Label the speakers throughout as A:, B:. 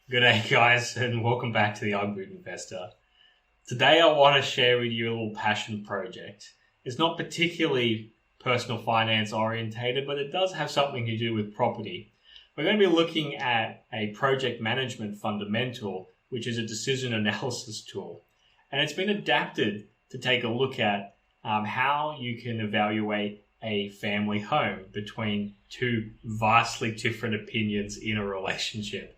A: Good day, guys, and welcome back to the Albeit Investor. Today, I want to share with you a little passion project. It's not particularly personal finance orientated, but it does have something to do with property. We're going to be looking at a project management fundamental, which is a decision analysis tool. And it's been adapted to take a look at how you can evaluate a family home between two vastly different opinions in a relationship.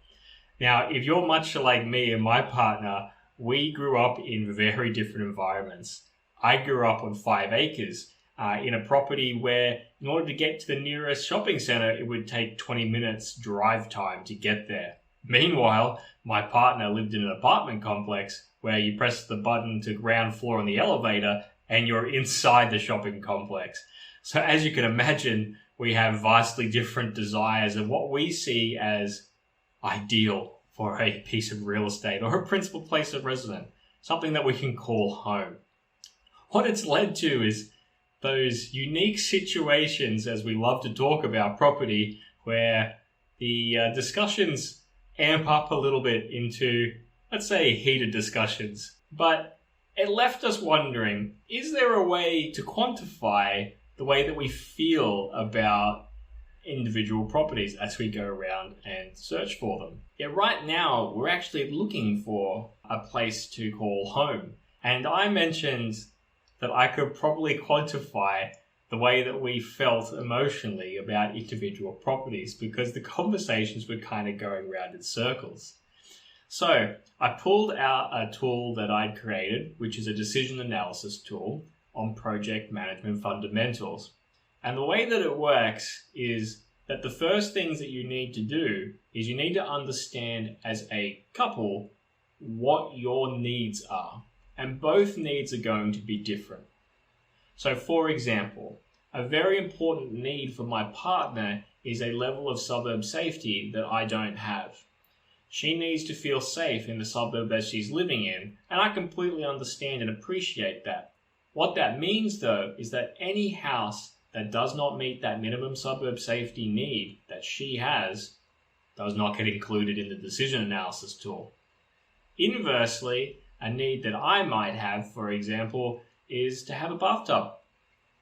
A: Now, if you're much like me and my partner, we grew up in very different environments. I grew up on 5 acres in a property where in order to get to the nearest shopping center, it would take 20 minutes drive time to get there. Meanwhile, my partner lived in an apartment complex where you press the button to ground floor on the elevator and you're inside the shopping complex. So as you can imagine, we have vastly different desires of what we see as ideal for a piece of real estate or a principal place of residence, something that we can call home. What it's led to is those unique situations, as we love to talk about property, where the discussions amp up a little bit into, let's say, heated discussions. But it left us wondering, is there a way to quantify the way that we feel about individual properties as we go around and search for them? Yeah, right now we're actually looking for a place to call home. And I mentioned that I could probably quantify the way that we felt emotionally about individual properties because the conversations were kind of going round in circles. So I pulled out a tool that I'd created, which is a decision analysis tool on project management fundamentals. And the way that it works is that the first things that you need to do is you need to understand as a couple what your needs are. And both needs are going to be different. So for example, a very important need for my partner is a level of suburb safety that I don't have. She needs to feel safe in the suburb that she's living in, and I completely understand and appreciate that. What that means though is that any house that does not meet that minimum suburb safety need that she has does not get included in the decision analysis tool. Inversely, a need that I might have, for example, is to have a bathtub.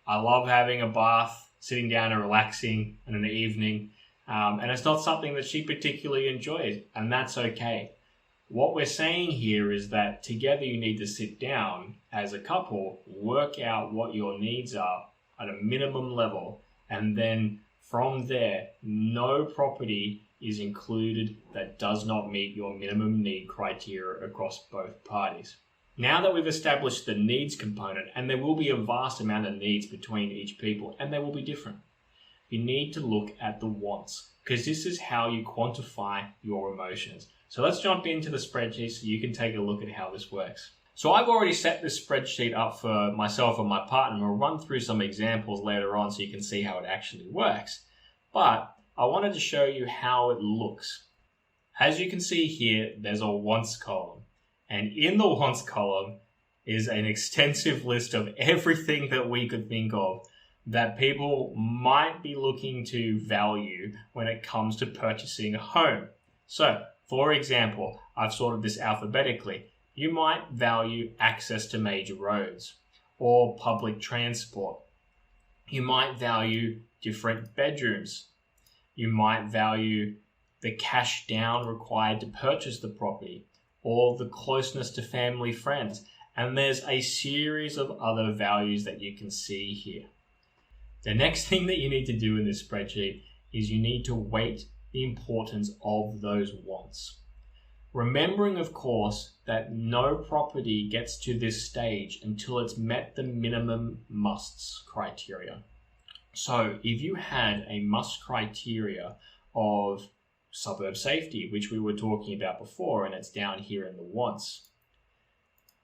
A: I love having a bath, sitting down and relaxing in an evening, and it's not something that she particularly enjoys, and that's okay. What we're saying here is that together you need to sit down as a couple, work out what your needs are at a minimum level, and then from there, no property is included that does not meet your minimum need criteria across both parties. Now that we've established the needs component, and there will be a vast amount of needs between each people, and they will be different, you need to look at the wants, because this is how you quantify your emotions. So let's jump into the spreadsheet so you can take a look at how this works. So I've already set this spreadsheet up for myself and my partner, and we'll run through some examples later on so you can see how it actually works. But I wanted to show you how it looks. As you can see here, there's a wants column. And in the wants column is an extensive list of everything that we could think of that people might be looking to value when it comes to purchasing a home. So, for example, I've sorted this alphabetically. You might value access to major roads or public transport. You might value different bedrooms. You might value the cash down required to purchase the property or the closeness to family friends. And there's a series of other values that you can see here. The next thing that you need to do in this spreadsheet is you need to weight the importance of those wants. Remembering, of course, that no property gets to this stage until it's met the minimum musts criteria. So if you had a must criteria of suburb safety, which we were talking about before, and it's down here in the wants,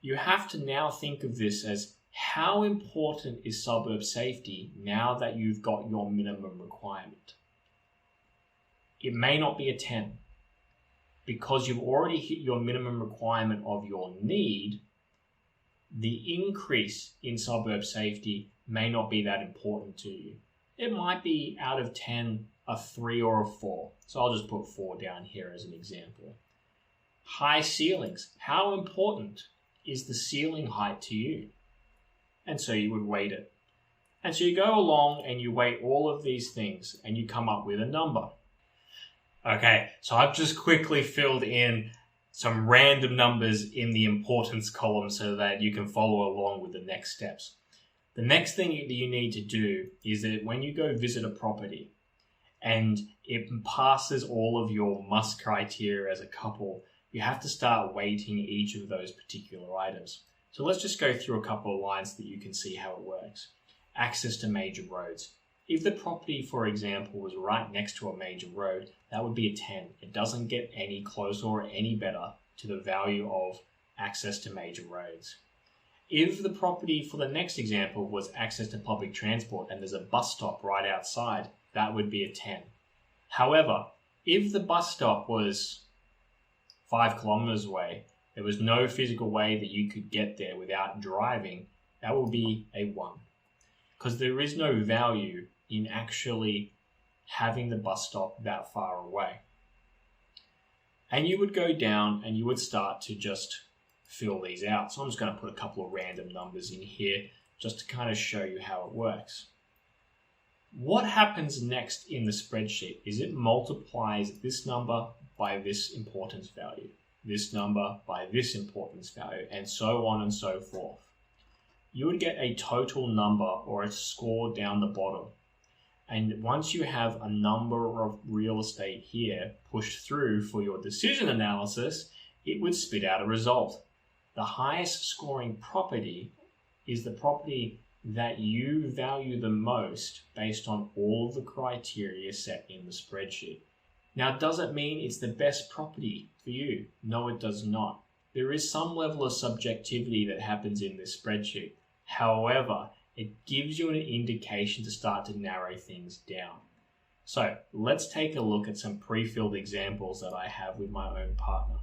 A: you have to now think of this as how important is suburb safety now that you've got your minimum requirement. It may not be a 10. Because you've already hit your minimum requirement of your need, the increase in suburb safety may not be that important to you. It might be out of 10, a 3 or a 4. So I'll just put 4 down here as an example. High ceilings. How important is the ceiling height to you? And so you would weight it. And so you go along and you weight all of these things and you come up with a number. Okay, so I've just quickly filled in some random numbers in the importance column so that you can follow along with the next steps. The next thing that you need to do is that when you go visit a property and it passes all of your must criteria as a couple, you have to start weighting each of those particular items. So let's just go through a couple of lines so that you can see how it works. Access to major roads. If the property, for example, was right next to a major road, that would be a 10. It doesn't get any closer or any better to the value of access to major roads. If the property, for the next example, was access to public transport and there's a bus stop right outside, that would be a 10. However, if the bus stop was 5 kilometers away, there was no physical way that you could get there without driving, that would be a 1. Because there is no value in actually having the bus stop that far away. And you would go down and you would start to just fill these out. So I'm just going to put a couple of random numbers in here just to kind of show you how it works. What happens next in the spreadsheet is it multiplies this number by this importance value, this number by this importance value, and so on and so forth. You would get a total number or a score down the bottom. And once you have a number of real estate here pushed through for your decision analysis, it would spit out a result. The highest scoring property is the property that you value the most based on all of the criteria set in the spreadsheet. Now, does it mean it's the best property for you? No, it does not. There is some level of subjectivity that happens in this spreadsheet. However, it gives you an indication to start to narrow things down. So let's take a look at some pre-filled examples that I have with my own partner.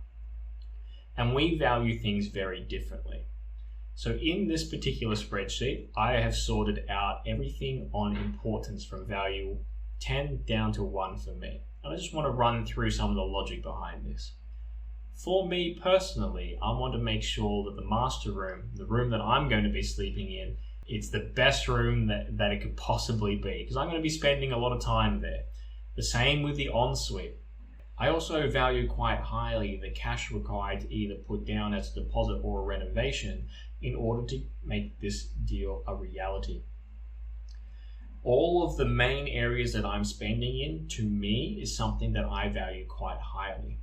A: And we value things very differently. So in this particular spreadsheet, I have sorted out everything on importance from value 10 down to 1 for me. And I just want to run through some of the logic behind this. For me personally, I want to make sure that the master room, the room that I'm going to be sleeping in, it's the best room that it could possibly be, because I'm going to be spending a lot of time there. The same with the ensuite. I also value quite highly the cash required to either put down as a deposit or a renovation in order to make this deal a reality. All of the main areas that I'm spending in, to me, is something that I value quite highly.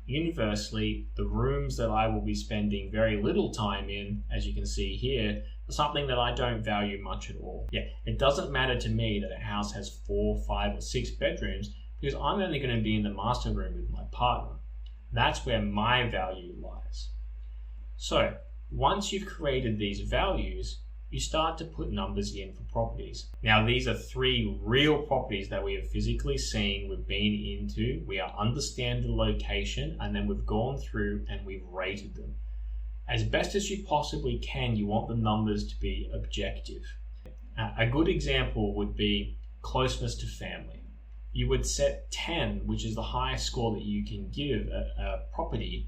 A: Inversely, the rooms that I will be spending very little time in, as you can see here, are something that I don't value much at all. Yeah, it doesn't matter to me that a house has 4, 5, or 6 bedrooms because I'm only going to be in the master room with my partner. That's where my value lies. So, once you've created these values, you start to put numbers in for properties. Now, these are 3 real properties that we have physically seen, we've been into, we understand the location, and then we've gone through and we've rated them. As best as you possibly can, you want the numbers to be objective. A good example would be closeness to family. You would set 10, which is the highest score that you can give a property,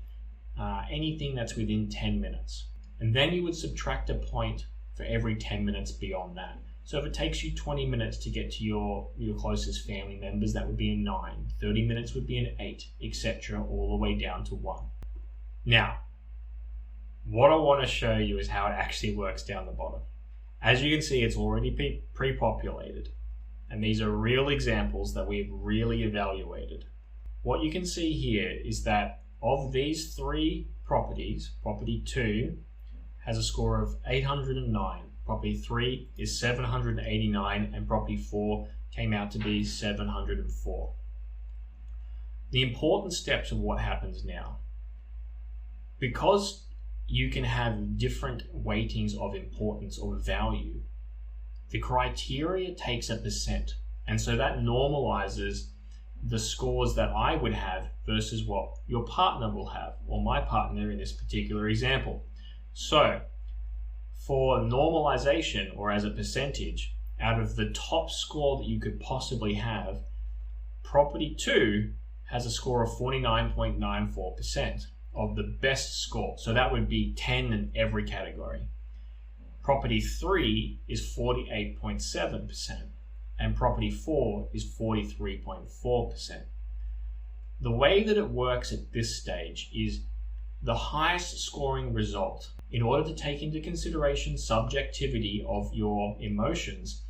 A: anything that's within 10 minutes. And then you would subtract a point for every 10 minutes beyond that. So if it takes you 20 minutes to get to your closest family members, that would be a 9. 30 minutes would be an 8, etc., all the way down to 1. Now, what I want to show you is how it actually works down the bottom. As you can see, it's already pre-populated. And these are real examples that we've really evaluated. What you can see here is that of these 3 properties, property 2 has a score of 809, property 3 is 789, and property 4 came out to be 704. The important steps of what happens now. Because you can have different weightings of importance or value, the criteria takes a %, and so that normalizes the scores that I would have versus what your partner will have, or my partner in this particular example. So for normalization, or as a percentage, out of the top score that you could possibly have, property 2 has a score of 49.94%. of the best score. So that would be 10 in every category. Property 3 is 48.7%, and property 4 is 43.4%. The way that it works at this stage is the highest scoring result. In order to take into consideration subjectivity of your emotions,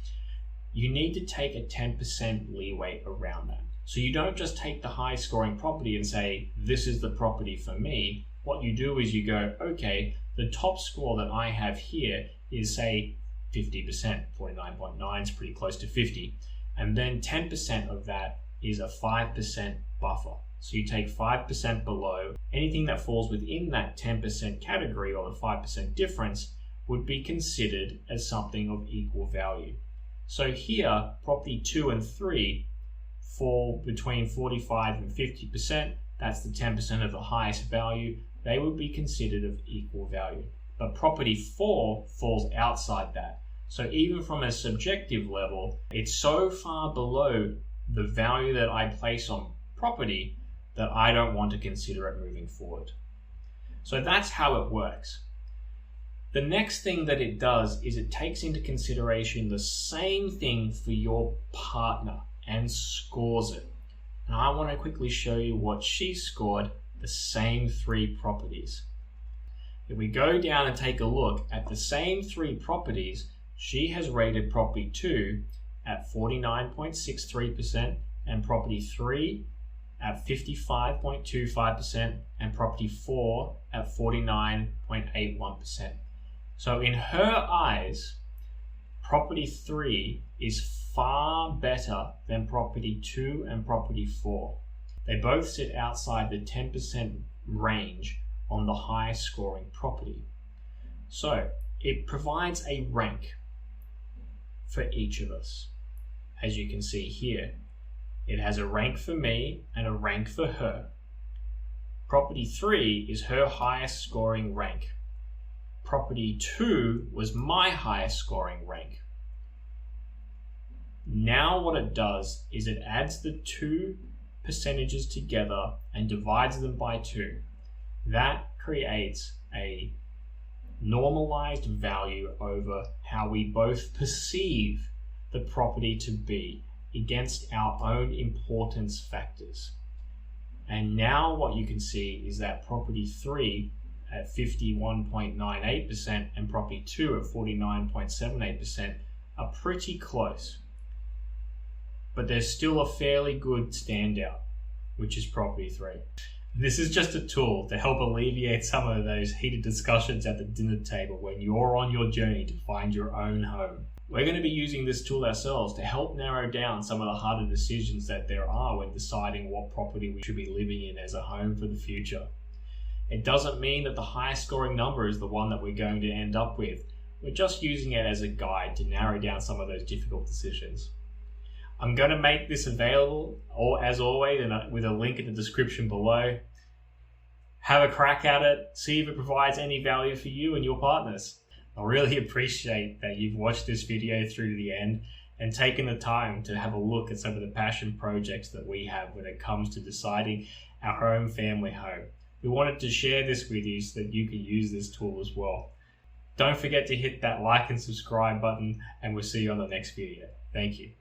A: you need to take a 10% leeway around that. So you don't just take the high scoring property and say, this is the property for me. What you do is you go, okay, the top score that I have here is say 50%, 49.9 is pretty close to 50. And then 10% of that is a 5% buffer. So you take 5% below. Anything that falls within that 10% category or the 5% difference would be considered as something of equal value. So here, property 2 and 3 fall between 45 and 50%. That's the 10% of the highest value. They would be considered of equal value. But property 4 falls outside that. So even from a subjective level, it's so far below the value that I place on property that I don't want to consider it moving forward. So that's how it works. The next thing that it does is it takes into consideration the same thing for your partner and scores it. And I want to quickly show you what she scored, the same 3 properties. If we go down and take a look at the same 3 properties, she has rated property 2 at 49.63% and property 3 at 55.25% and property 4 at 49.81%. So in her eyes, property 3 is far better than property 2 and property 4. They both sit outside the 10% range on the highest scoring property. So it provides a rank for each of us. As you can see here, it has a rank for me and a rank for her. Property 3 is her highest scoring rank. Property 2 was my highest scoring rank. Now what it does is it adds the 2 percentages together and divides them by 2. That creates a normalized value over how we both perceive the property to be against our own importance factors. And now what you can see is that property 3 at 51.98% and property 2 at 49.78% are pretty close. But there's still a fairly good standout, which is property 3. This is just a tool to help alleviate some of those heated discussions at the dinner table when you're on your journey to find your own home. We're going to be using this tool ourselves to help narrow down some of the harder decisions that there are when deciding what property we should be living in as a home for the future. It doesn't mean that the highest scoring number is the one that we're going to end up with. We're just using it as a guide to narrow down some of those difficult decisions. I'm going to make this available, or as always, with a link in the description below. Have a crack at it, see if it provides any value for you and your partners. I really appreciate that you've watched this video through to the end and taken the time to have a look at some of the passion projects that we have when it comes to deciding our own family home. We wanted to share this with you so that you can use this tool as well. Don't forget to hit that like and subscribe button, and we'll see you on the next video. Thank you.